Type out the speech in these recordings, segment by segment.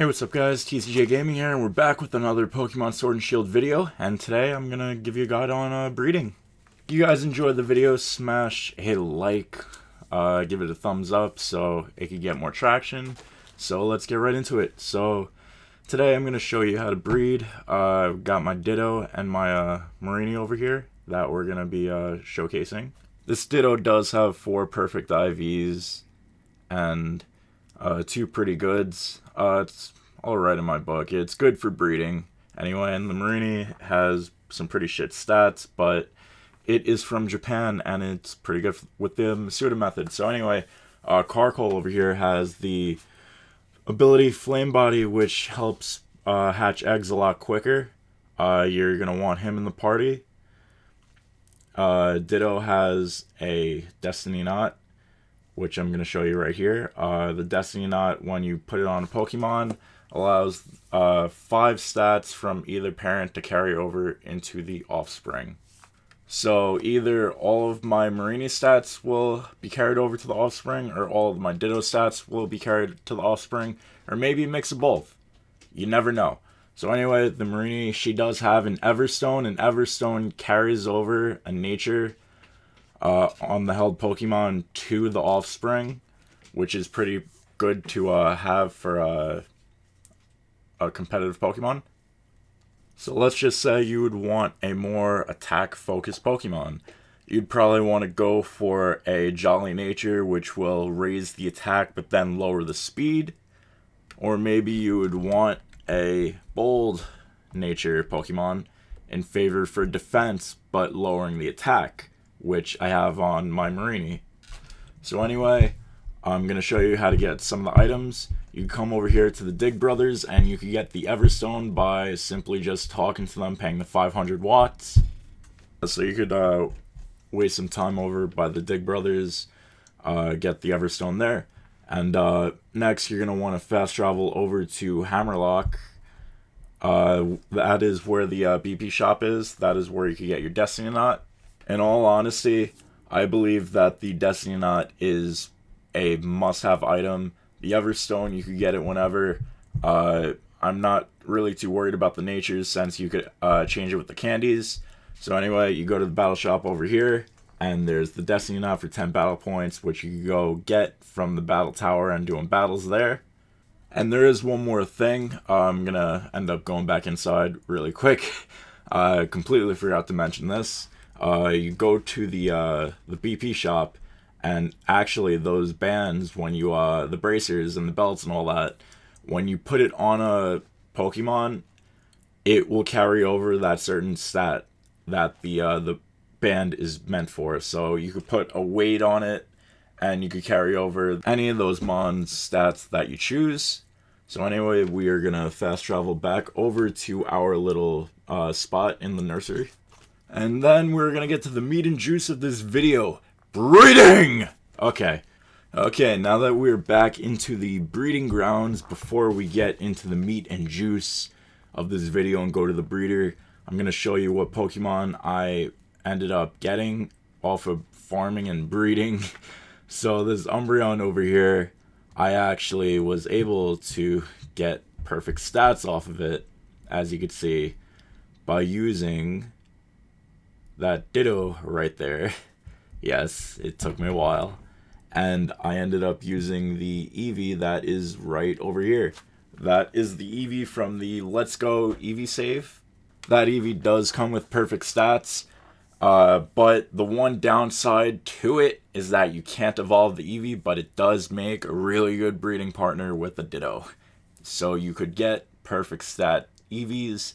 Hey, what's up guys, TCJ Gaming here, and we're back with another Pokemon Sword and Shield video, and today I'm gonna give you a guide on breeding. If you guys enjoyed the video, hit a like, give it a thumbs up so it could get more traction. So let's get right into it. So today I'm gonna show you how to breed. I've got my Ditto and my Mareanie over here that we're gonna be showcasing. This Ditto does have 4 perfect IVs and 2 pretty goods. It's alright in my book. It's good for breeding anyway, and the Mareanie has some pretty shit stats, but it is from Japan and it's pretty good with the Masuda method. So anyway, Carkol over here has the ability Flame Body, which helps hatch eggs a lot quicker. You're gonna want him in the party. Ditto has a Destiny Knot, which I'm going to show you right here. The Destiny Knot, when you put it on a Pokemon, allows 5 stats from either parent to carry over into the offspring. So either all of my Mareanie stats will be carried over to the offspring, or all of my Ditto stats will be carried to the offspring, or maybe a mix of both. You never know. So anyway, the Mareanie, she does have an Everstone, and Everstone carries over a nature on the held Pokemon to the offspring, which is pretty good to have for a competitive Pokemon. So let's just say you would want a more attack-focused Pokemon. You'd probably want to go for a Jolly Nature, which will raise the attack but then lower the speed. Or maybe you would want a Bold Nature Pokemon in favor for defense but lowering the attack, which I have on my Mareanie. So anyway, I'm going to show you how to get some of the items. You can come over here to the Dig Brothers and you can get the Everstone by simply just talking to them, paying the 500 watts. So you could waste some time over by the Dig Brothers, get the Everstone there. And next you're going to want to fast travel over to Hammerlock. That is where the BP shop is. That is where you can get your Destiny Knot. In all honesty, I believe that the Destiny Knot is a must-have item. The Everstone, you could get it whenever. I'm not really too worried about the natures since you could change it with the candies. So anyway, you go to the battle shop over here, and there's the Destiny Knot for 10 battle points, which you can go get from the battle tower and doing battles there. And there is one more thing. I'm going to end up going back inside really quick. I completely forgot to mention this. You go to the BP shop, and actually those bands, when you the bracers and the belts and all that, when you put it on a Pokemon, it will carry over that certain stat that the band is meant for. So you could put a weight on it, and you could carry over any of those Mon's stats that you choose. So anyway, we are gonna fast travel back over to our little spot in the nursery. And then we're going to get to the meat and juice of this video. Breeding! Okay, now that we're back into the breeding grounds, before we get into the meat and juice of this video and go to the breeder, I'm going to show you what Pokemon I ended up getting off of farming and breeding. So this Umbreon over here, I actually was able to get perfect stats off of it, as you could see, by using that Ditto right there. Yes, it took me a while. And I ended up using the Eevee that is right over here. That is the Eevee from the Let's Go Eevee save. That Eevee does come with perfect stats. But the one downside to it is that you can't evolve the Eevee, but it does make a really good breeding partner with the Ditto. So you could get perfect stat Eevees,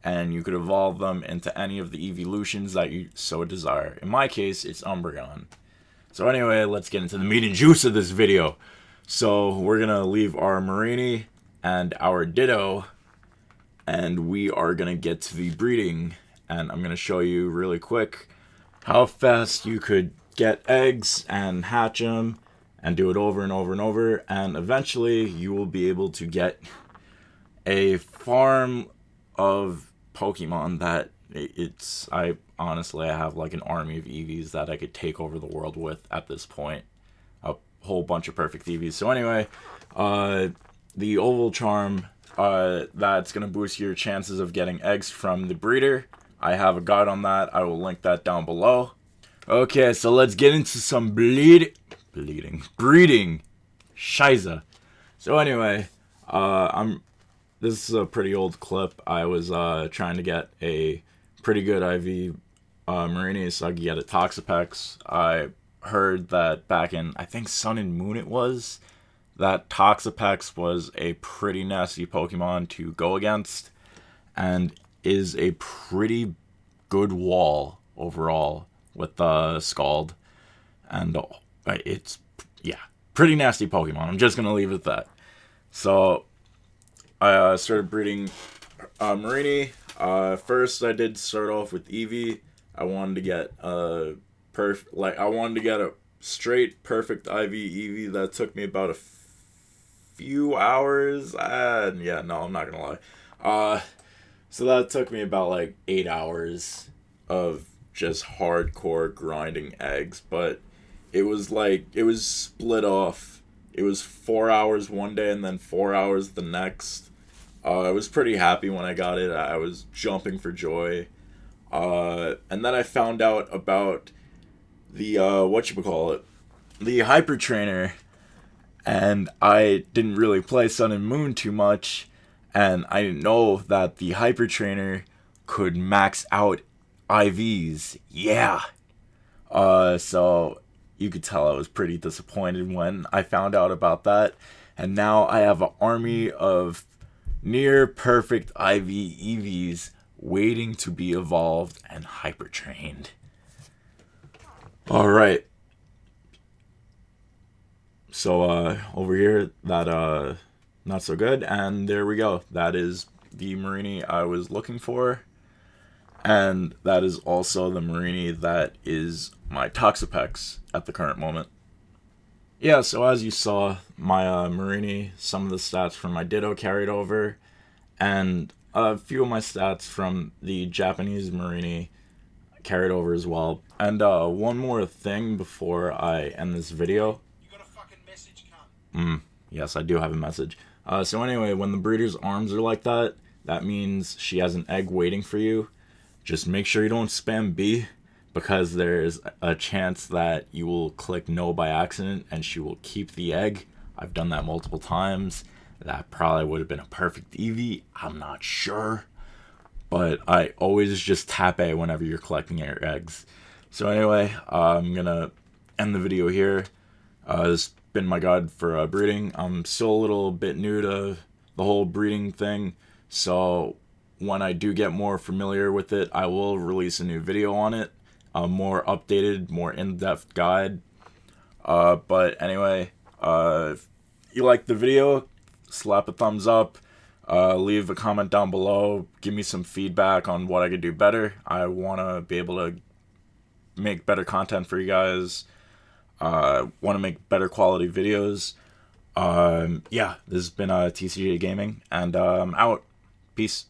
and you could evolve them into any of the evolutions that you so desire. In my case, it's Umbreon. So anyway, let's get into the meat and juice of this video. So we're going to leave our Mareanie and our Ditto, and we are going to get to the breeding. And I'm going to show you really quick how fast you could get eggs and hatch them and do it over and over and over. And eventually you will be able to get a farm of Pokemon that I honestly have like an army of Eevees that I could take over the world with at this point. A whole bunch of perfect Eevees. So anyway, the oval charm that's going to boost your chances of getting eggs from the breeder. I have a guide on that. I will link that down below. Okay, so let's get into some breeding. Shiza. So anyway, this is a pretty old clip. I was trying to get a pretty good IV Marini so I could get a Toxapex. I heard that back in, I think Sun and Moon it was, that Toxapex was a pretty nasty Pokemon to go against and is a pretty good wall overall with Scald. And it's, yeah, pretty nasty Pokemon. I'm just going to leave it at that. So I started breeding Marini. First, I did start off with Eevee. I wanted to get a straight perfect IV Eevee. That took me about a few hours. Yeah, no, I'm not gonna lie. So that took me about like 8 hours of just hardcore grinding eggs, but it was split off. It was 4 hours one day and then 4 hours the next. I was pretty happy when I got it. I was jumping for joy. And then I found out about the the Hyper Trainer, and I didn't really play Sun and Moon too much, and I didn't know that the Hyper Trainer could max out IVs. Yeah. So you could tell I was pretty disappointed when I found out about that, and now I have an army of near perfect IV EVs waiting to be evolved and hyper trained. Alright. So over here, that not so good, and there we go. That is the Marini I was looking for. And that is also the Marini that is my Toxapex at the current moment. Yeah, so as you saw, my Marini, some of the stats from my Ditto carried over, and a few of my stats from the Japanese Marini carried over as well. And one more thing before I end this video. You got a fucking message, cunt. Yes, I do have a message. So anyway, when the breeder's arms are like that, that means she has an egg waiting for you. Just make sure you don't spam B, because there's a chance that you will click no by accident and she will keep the egg. I've done that multiple times. That probably would have been a perfect Eevee. I'm not sure. But I always just tap A whenever you're collecting your eggs. So anyway, I'm going to end the video here. This has been my guide for breeding. I'm still a little bit new to the whole breeding thing. So when I do get more familiar with it, I will release a new video on it. A more updated, more in-depth guide. But anyway, if you liked the video, slap a thumbs up. Leave a comment down below. Give me some feedback on what I could do better. I want to be able to make better content for you guys. Want to make better quality videos. Yeah, this has been TCJ Gaming, and I'm out. Peace.